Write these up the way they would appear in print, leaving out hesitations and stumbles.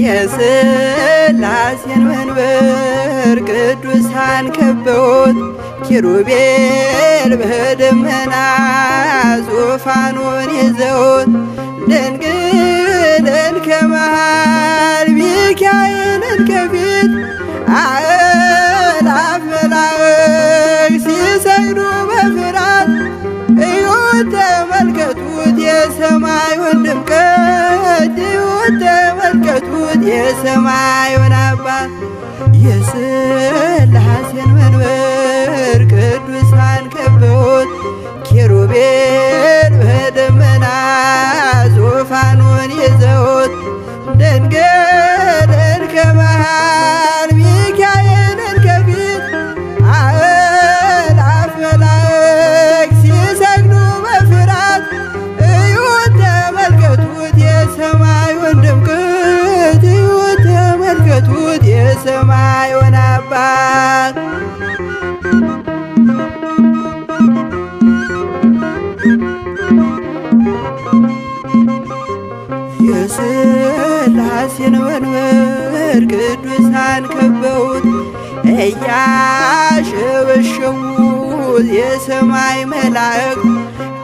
የሥላሴን መንበር ቅዱሳን ከበውት ኪሩቤል በደመና ዙፋኑን ይዘውት ድንግልን ከመሃል ሚካኤልን ከፊት አእላፍ መላእክት ሲሰግዱ በፍርሃት እዩት ተመልከቱት የሰማዩን ድምቀት እዩት ተመልከቱት የሰማዩን አባት የሥላሴን መንበር ቅዱሳን ከበውት ኪሩቤል በደመና ዙፋኑን ይዘውት ድንግልን ከመሃል ሚካኤልን ከፊት አእላፍ መላእክት ሲሰግዱ በፍርሃት እዩት ተመልከቱት የሰማዩን ድምቀት እዩት ተመልከቱት የሰማዩን አባት የሥላሴን መንበር ቅዱሳን ከበውት እያሸበሸቡት የሰማይ መላእክት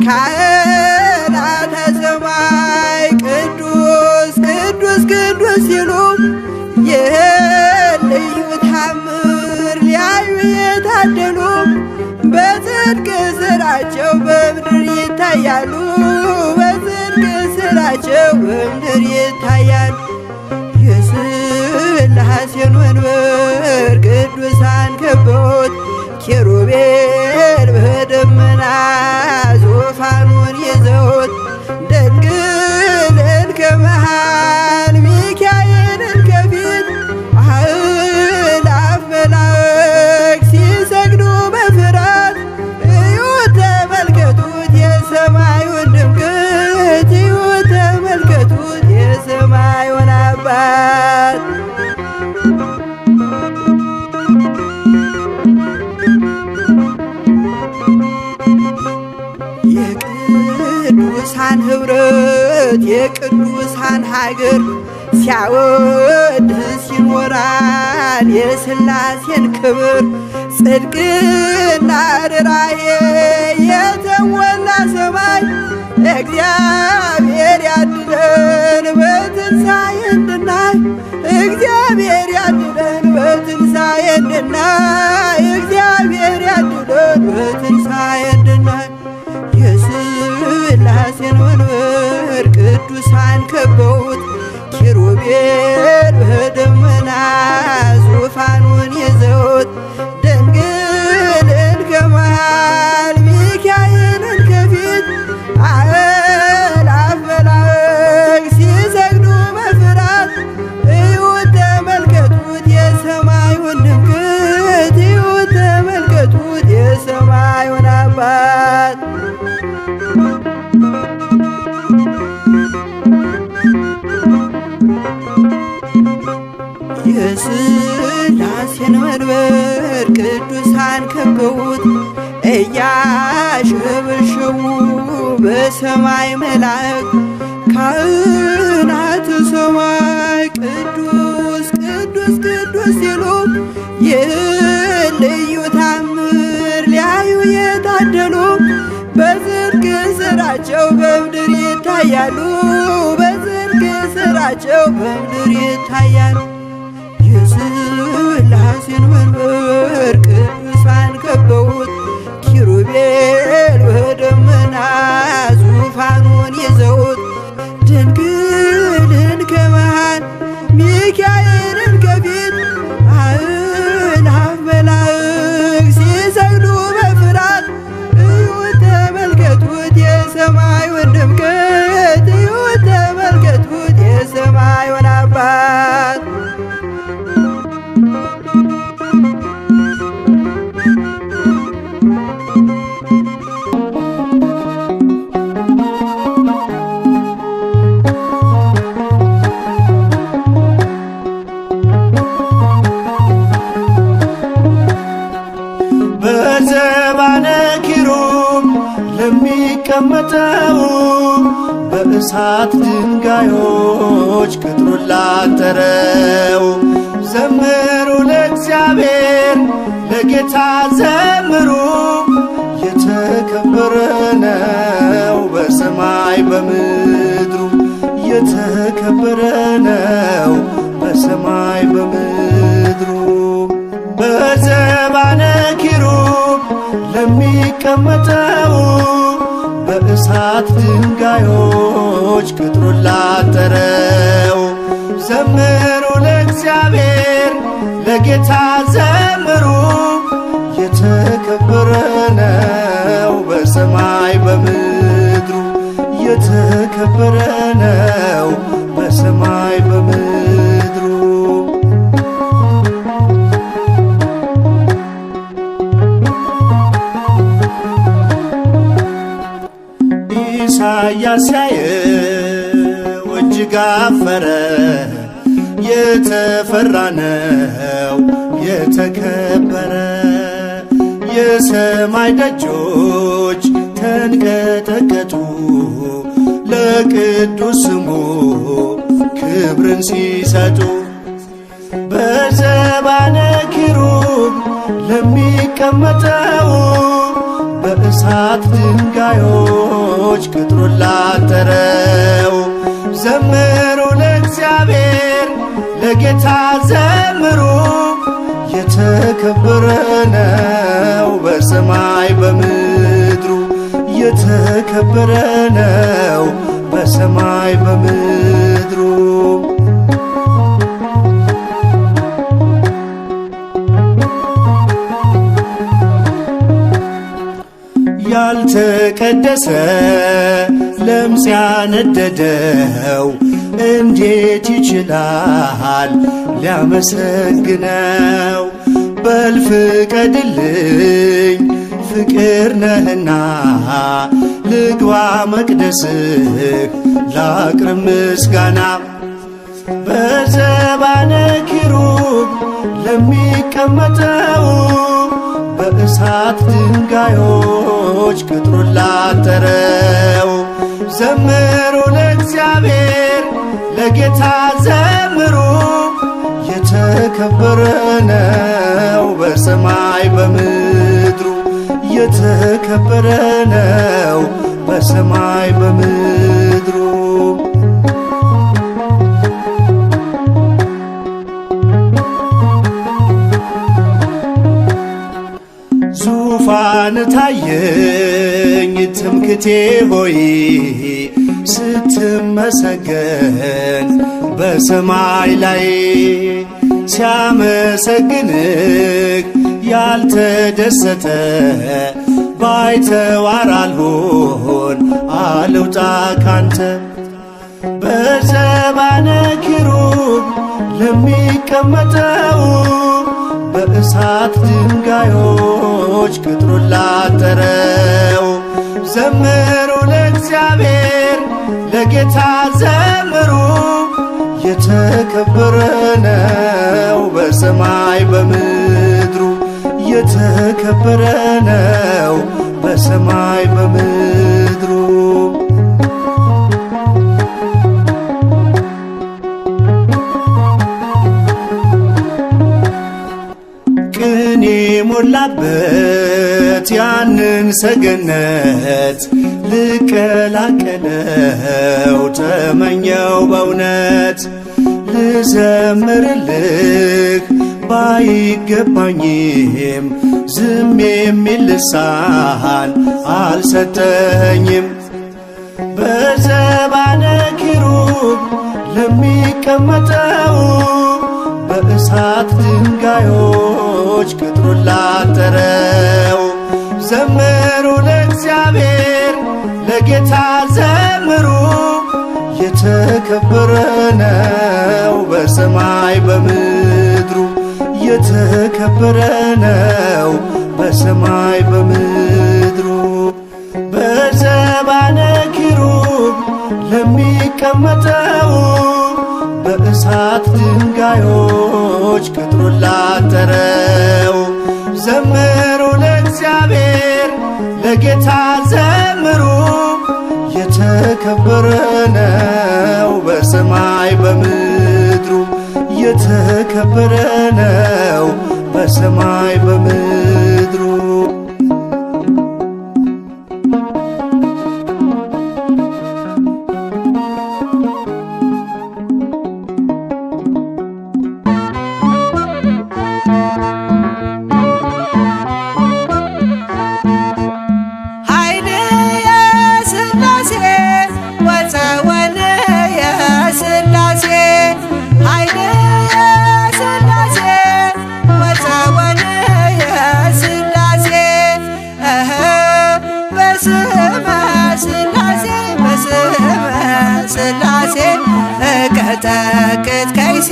ካህናተ ሰማይ ቅዱስ ቅዱስ ቅዱስ ሲሉ ይህን ልዩ ታምር ሊያዩ የታደሉ በጽድቅ ሥራቸው በምድር ይታያሉ በጽድቅ ሥራቸው በምድር ይታያሉ። የሥላሴን መንበር ቅዱሳን ከበውት ኪሩቤል በደመና ዙፋኑን ይዘውት ድንግልን ከመሃል ሚካኤልን ከፊት አእላፍ መላእክት ሲሰግዱ በፍርሃት እዩት ተመልከቱት የሰማዩን ድምቀት እዩት ተመልከቱት የሰማዩን አባት የቅዱሳን ኅብረት የቅዱሳን ሀገር ሲያወድስ ይኖራል የሥላሴን ክብር ጽድቅና ርኅራኄ የተሞላ ሰማይ እግዚአብሔር ያድነን በትንሣኤ እንድናይ እግዚአብሔር ያድነን በትንሣኤ እንድናይ እግዚአብሔር ያድነን በትንሣኤ እንድናይ የሥላሴን መንበር ቅዱሳን ከበውት ኪሩቤል በደመና ዙፋኑን ይዘውት ድንግልን ከመሃል ሚካኤልን ከፊት አእላፍ መላእክት ሲሰግዱ በፍርሃት እዩት ተመልከቱት የሰማዩን ድምቀት እዩት ተመልከቱት የሰማዩን አባት የሥላሴን መንበር ቅዱሳን ከበውት እያሸበሸቡ በሰማይ መላእክት ካህናተ ሰማይ ቅዱስ ቅዱስ ቅዱስ ሲሉ ይህን ልዩ ታምር ሊያዩ የታደሉ በጽድቅ ሥራቸው በምድር ይታያሉ በጽድቅ ሥራቸው በምድር ይታያሉ። የሥላሴን መንበር ቅዱሳን ከበውት ኪሩቤል በደመና ዙፋኑን ይዘውት ድንግልን ከመሃል ሚካኤልን ከፊት አእላፍ መላእክት ሲሰግዱ በፍርሃት እዩት ተመልከቱት የሰማዩን ድምቀት እዩት ተመልከቱት የሰማዩን አባት በዘባነ ኪሩብ ለሚቀመጠው በእሳት ድንጋዮች ቅጥሩን ላጠረው። ዘምሩ ለእግዚአብሔር ለጌታ ዘምሩ፣ የተከበረ ነው በሰማይ በምድሩ። የተከበረ ነው በሰማይ በምድሩ። በዘባነ ኪሩብ ለሚቀመጠው በእሳት ድንጋዮች ቅጥሩን ላጠረው። ዘምሩ ለእግዚአብሔር ለጌታ ዘምሩ፣ የተከበረ ነው በሰማይ በምድሩ። የተከበረ ነው በሰማይ በምድሩ። ኢሳያስ ሲያየው እጅግ አፈረ፣ የተፈራ ነው የተከበረ። የሰማይ ደጆች ተንቀጠቀጡ ለቅዱስ ስሙ ክብርን ሲሰጡ። በዘባነ ኪሩብ ለሚቀመጠው በእሳት ድንጋዮች ቅጥሩን ላጠረው። ዘምሩ ለእግዚአብሔር ለጌታ ዘምሩ፣ የተከበረ ነው በሰማይ በምድሩ። የተከበረ ነው በሰማይ በምድሩ። ያልተቀደሰ ለምጽ ያነደደው እንዴት ይችላል ሊያመሰግነው? በል ፍቀድልኝ ፍቅር ነህና ልግባ መቅደስህ ላቅርብ ምስጋና። በዘባነ ኪሩብ ለሚቀመጠው በእሳት ድንጋዮች ቅጥሩን ላጠረው። ዘምሩ ለእግዚአብሔር ለጌታ ዘምሩ፣ የተከበረ ነው በሰማይ በምድሩ። የተከበረ ነው በሰማይ በምድሩ። ዙፋን ታየኝ ትምክቴ ሆይ ስትመሰገን በሰማይ ላይ። ሲያመሰግንህ ያልተደሰተ ባይተዋር አልሆን አልውጣ ካንተ። በዘባነ ኪሩብ ለሚቀመጠው በእሳት ድንጋዮች ቅጥሩን ላጠረው። ዘምሩ ለእግዚአብሔር ለጌታ ዘምሩ፣ የተከበረ ነው በሰማይ በምድሩ። የተከበረ ነው በሰማይ በምድሩ። ቅኔ ሞላበት ያንን ሰገነት ልቀላቀለው ተመኘው በእውነት። ልዘምርልህ ባይገባኝም ዝም የሚል ልሳን አልሰጠኝም። በዘባነ ኪሩብ ለሚቀመጠው በእሳት ድንጋዮች ቅጥሩን ላጠረው። ዘምሩ ለእግዚአብሔር ለጌታ ዘምሩ፣ የተከበረ ነው በሰማይ በምድሩ። የተከበረ ነው በሰማይ በምድሩ። በዘባነ ኪሩብ ለሚቀመጠው በእሳት ድንጋዮች ቅጥሩን ላጠረው። ዘምሩ ለእግዚአብሔር ለጌታ ዘምሩ፣ የተከበረ ነው በሰማይ በምድሩ የተከበረ ነው በሰማይ በምድሩ። ስላሴ እቀጠቅጥ ከይሴ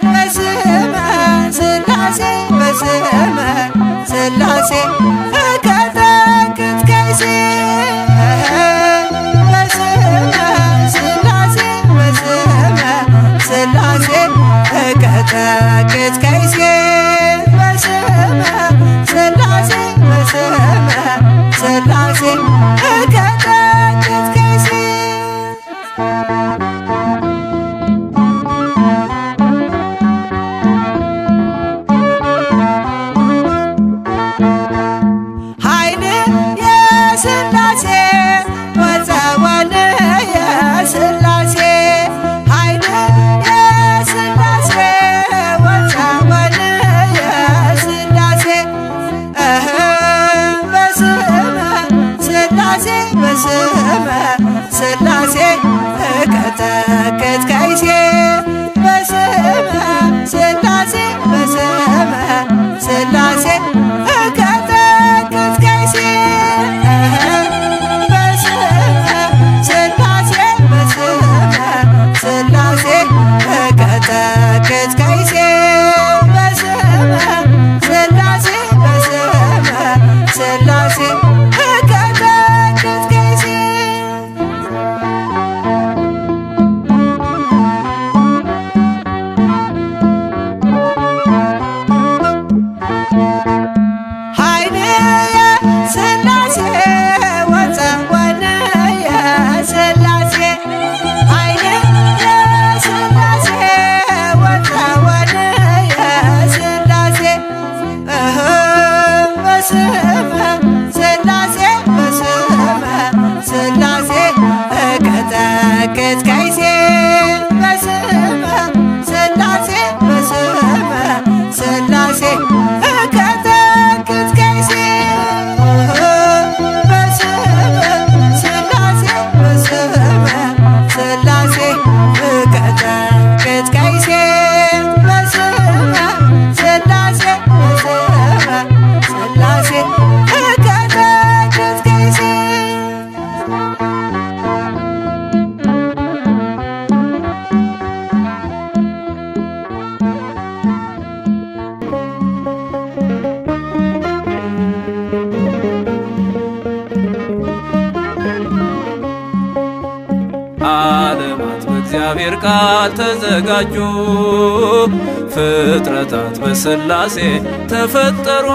በስመ ስላሴ በስመ ስላሴ እቀጠቅጥ ከይሴ በስመ ስላሴ በስመ ስላሴ እቀጠቅጥ ከይሴ በስመ ስላሴ በስመ ስላሴ እቀጠቅጥ ከይሴ ኃይል የሥላሴ ወፀወን የሥላሴ ኃይል የሥላሴ ወፀወን የሥላሴ በስመ ስላሴ በስመ ስላሴ እቀጠቅጥ ከይሴ በስመ ስላሴ በስመ ስላሴ እቀጠቅጥ ከይሴ በስመ ስላሴ በስመ ስላሴ እቀጠቅጥ ከይሴ በስመ ስላሴ በስመ ስላሴ እቀጠቅጥ ከይሴ ኃይል የሥላሴ ወፀወን የሥላሴ ኃይል የሥላሴ ወፀወን የሥላሴ በስመ ስላሴ በስመ ስላሴ እቀጠቅጥ ከይሴ በስመ ስላሴ በስመ ስላሴ እቀጠቅጥ ከይሴ በስመ ስላሴ በስመ ስላሴ እቀጠቅጥ ከይሴ በስመ ስላሴ በስመ ስላሴ እቀጠቅጥ ከይሴ ዓለማት በእግዚአብሔር ቃል ተዘጋጁ፣ ፍጥረታት በሥላሴ ተፈጠሩ።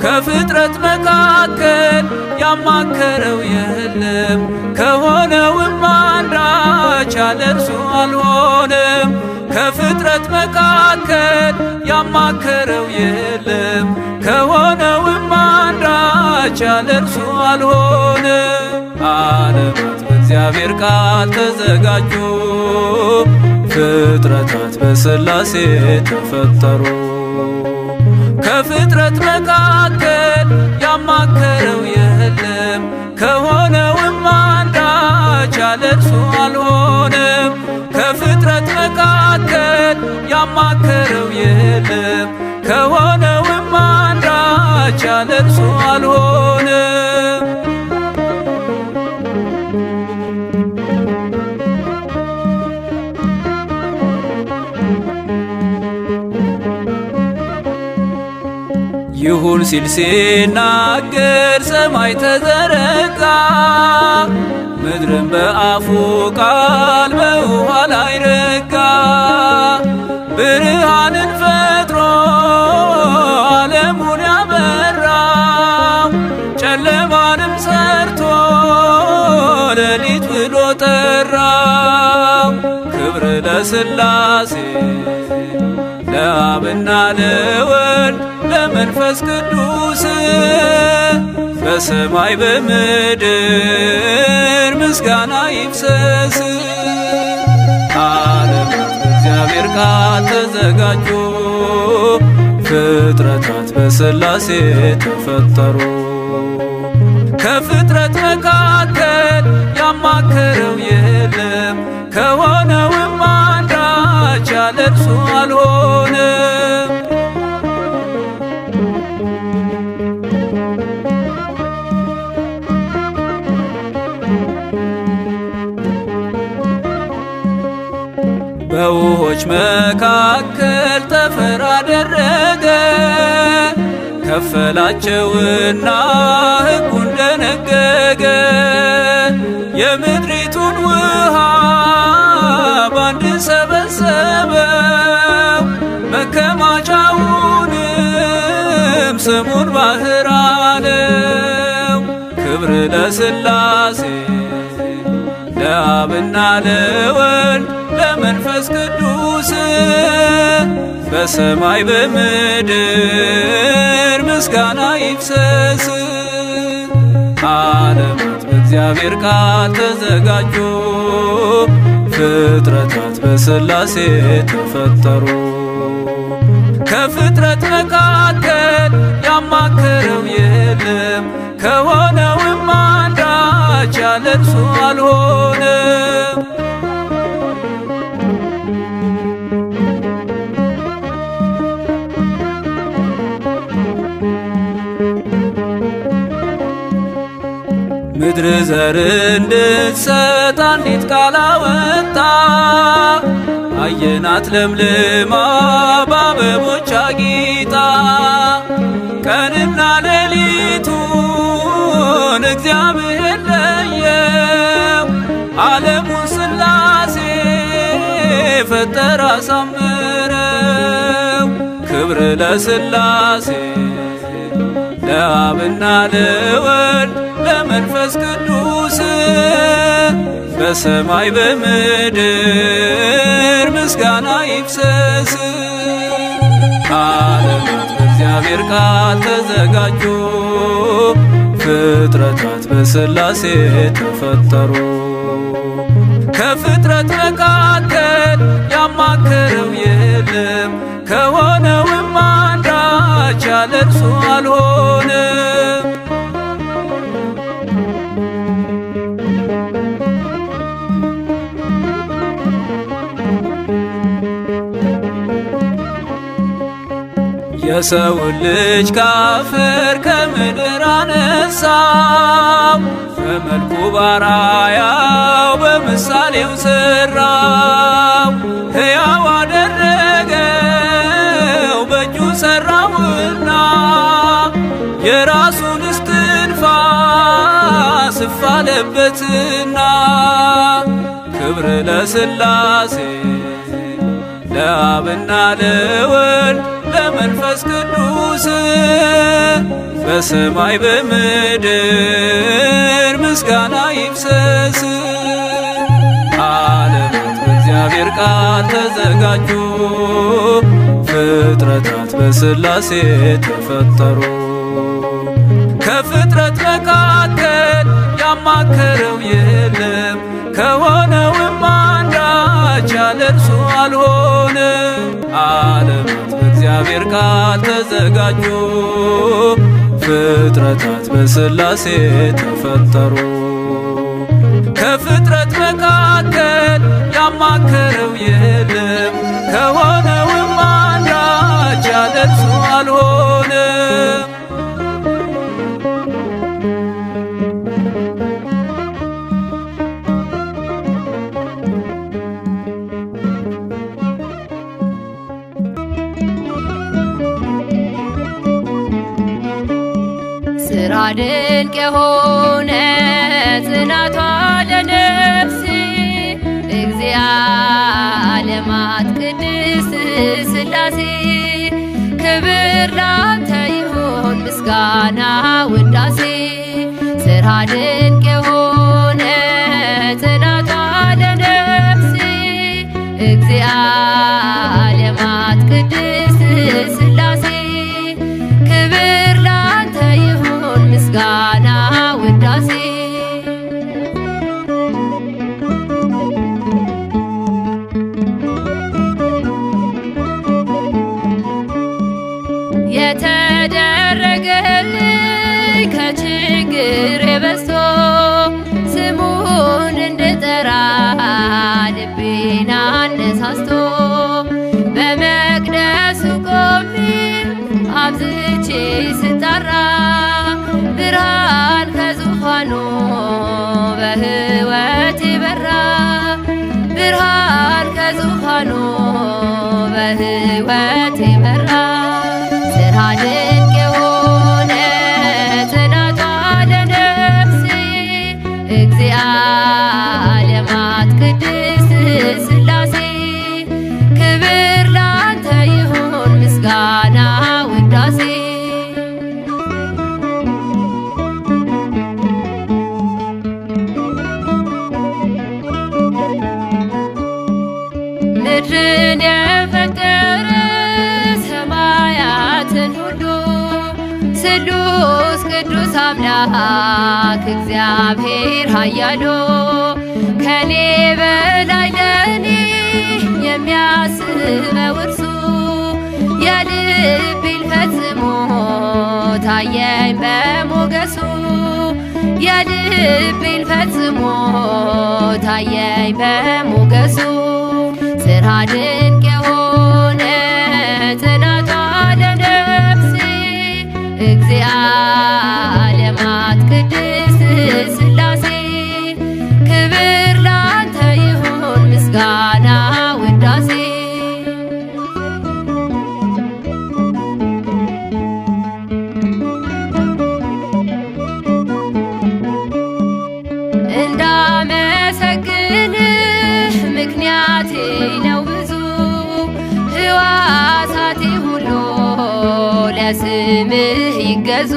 ከፍጥረት መካከል ያማከረው የለም፣ ከሆነውም አንዳች ያለ እርሱ አልሆነም። ከፍጥረት መካከል ያማከረው የለም፣ ከሆነውም አንዳች ያለ እርሱ አልሆነም። ዓለማት በእግዚአብሔር ቃል ተዘጋጁ፣ ፍጥረታት በሥላሴ ተፈጠሩ። ከፍጥረት መካከል ያማከረው የለም፣ ከሆነውም አንዳች ያለ እርሱ አልሆነም። ከፍጥረት መካከል ያማከረው የለም፣ ከሆነውም አንዳች ያለ እርሱ አልሆነም። ይሁን ሲል ሲናገር ሰማይ ተዘረጋ፣ ምድርን በአፉ ቃል በውኃ ላይ ረጋ። ብርሃንን ፈጥሮ ዓለሙን ያበራ፣ ጨለማንም ሰርቶ ለሥላሴ ለአብና ለወልድ ለመንፈስ ቅዱስ በሰማይ በምድር ምስጋና ይፍሰስ። ዓለማት በእግዚአብሔር ቃል ተዘጋጁ፣ ፍጥረታት በሥላሴ ተፈጠሩ። ከፍጥረት መካከል ያማከረው የለም፣ ከሆነውም አንዳች ያለ እርሱ አልሆነም። በውሆች መካከል ጠፈር አደረገ፣ ከፈላቸውና ሕጉን ደነገገ። የምድሪቱን ውሃ ባንድ ሰበሰበው፣ መከማቻውንም ስሙን ባሕር አለው። ክብር ለሥላሴ ለአብና ለወልድ ለመንፈስ ቅዱስ በሰማይ በምድር ምስጋና ይፍሰስ። ዓለማት በእግዚአብሔር ቃል ተዘጋጁ፣ ፍጥረታት በሥላሴ ተፈጠሩ። ከፍጥረት መካከል ያማከረው የለም፣ ከሆነውም አንዳች ያለ እርሱ አልሆነም። ምድር ዘር እንድትሰጥ አንዲት ቃል አወጣ፣ አየናት ለምልማ በአበቦች አጊጣ። ቀንና ሌሊቱን እግዚአብሔር ለየው፣ ዓለሙን ሥላሴ ፈጠረ አሳምረው። ክብር ለሥላሴ ለአብና ለወልድ ለመንፈስ ቅዱስ በሰማይ በምድር ምስጋና ይፍሰስ። ዓለማት በእግዚአብሔር ቃል ተዘጋጁ፣ ፍጥረታት በሥላሴ ተፈጠሩ። ከፍጥረት መካከል ያማከረው የለም፣ ከሆነውም አንዳች ያለ እርሱ አልሆነም። የሰውን ልጅ ካፈር ከምድር አነሳው፣ በመልኩ ባራያው በምሳሌው ሠራው። ሕያው አደረገው በእጁ ሠራውና፣ የራሱን እስትንፋስ እፍ አለበትና። ክብር ለሥላሴ ለአብና ለወልድ ለመንፈስ ቅዱስ በሰማይ በምድር ምስጋና ይፍሰስ። ዓለማት በእግዚአብሔር ቃል ተዘጋጁ፣ ፍጥረታት በሥላሴ ተፈጠሩ። ከፍጥረት መካከል ያማከረው የለም፣ ከሆነውም አንዳች ያለ እርሱ አልሆነም። ዓለማት በእግዚአብሔር ቃል ተዘጋጁ፣ ፍጥረታት በሥላሴ ተፈጠሩ። ከፍጥረት መካከል ያማከረው የለም፣ ከሆነውም አንዳች ያለ እርሱ አልሆነም። ስራ ድንቅ የሆነ ጽናቷ ለነፍሴ እግዚአ ዓለማት ቅድስት ሥላሴ ክብር ላንተ ይሁን ምስጋና ውዳሴ። ስራ ድንቅ የሆነ ጽናቷ ለነፍሴ ሲጠራ ልቤን አነሳስቶ በመቅደሱ ቆሜ አብዝቼ ስጠራ ብርሃን ከዙፋኑ በሕይወቴ በራ ብርሃን ከዙፋኑ በሕይወቴ በራ ስራ ድንቅ የሆነ ጽናቷ ለነፍሴ እግዚአ ዓለማት ቅድስት ሥላሴ ክብር ላንተ ይሁን ምስጋና ውዳሴ ምድርን የፈጠረ ሰማያትን ሁሉ ስሉስ ቅዱስ አምላክ እግዚአብሔር ኃያሉ ከኔ በላይ ለኔ የሚያስበው እርሱ የልቤን ፈጽሞ ታየኝ በሞገሱ የልቤን ፈጽሞ ታየኝ በሞገሱ ስራ ድንቅ የሆነ ጽናቷ ለነፍሴ እግዚአ ዓለማት ቅድስት ሥላሴ ክብር ላንተ ይሁን ምስጋና ውዳሴ እንዳመሰግንህ ምክንያቴ ነው ብዙ ሕዋሳቴ ሁሉ ለስምህ ይገዙ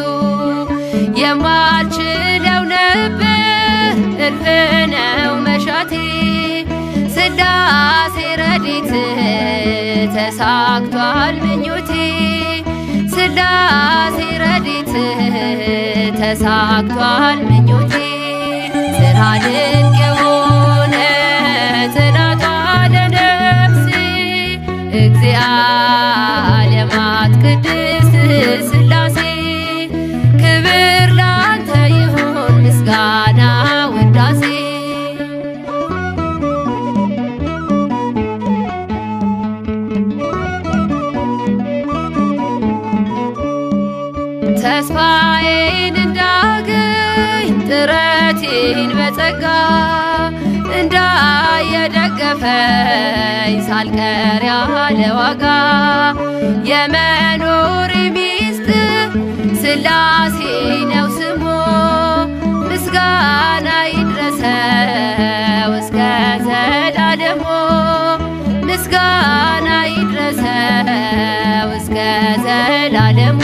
የማልችለው ነበር እልፍ ነው መሻቴ ሥላሴ ረድኤትህ ተሳክቷል ምኞቴ ሥላሴ ረድኤትህ ተሳክቷል ምኞቴ ስራ ድንቅ የሆነ ጽናቷ ለነፍሴ እግዚአ ዓለማት ቅድስት ሥላሴ ክብር ላንተ ይሁን ምስጋና ውዳሴ ተስፋዬን እንዳገኝ ጥረቴን በጸጋ እንዳየደገፈኝ ሳልቀር ያለ ዋጋ የመኖሬ ሚስጥር ሥላሴ ነው ስሙ ምስጋና ይድረሰው እስከ ዘላለሙ ምስጋና ይድረሰው እስከ ዘላለሙ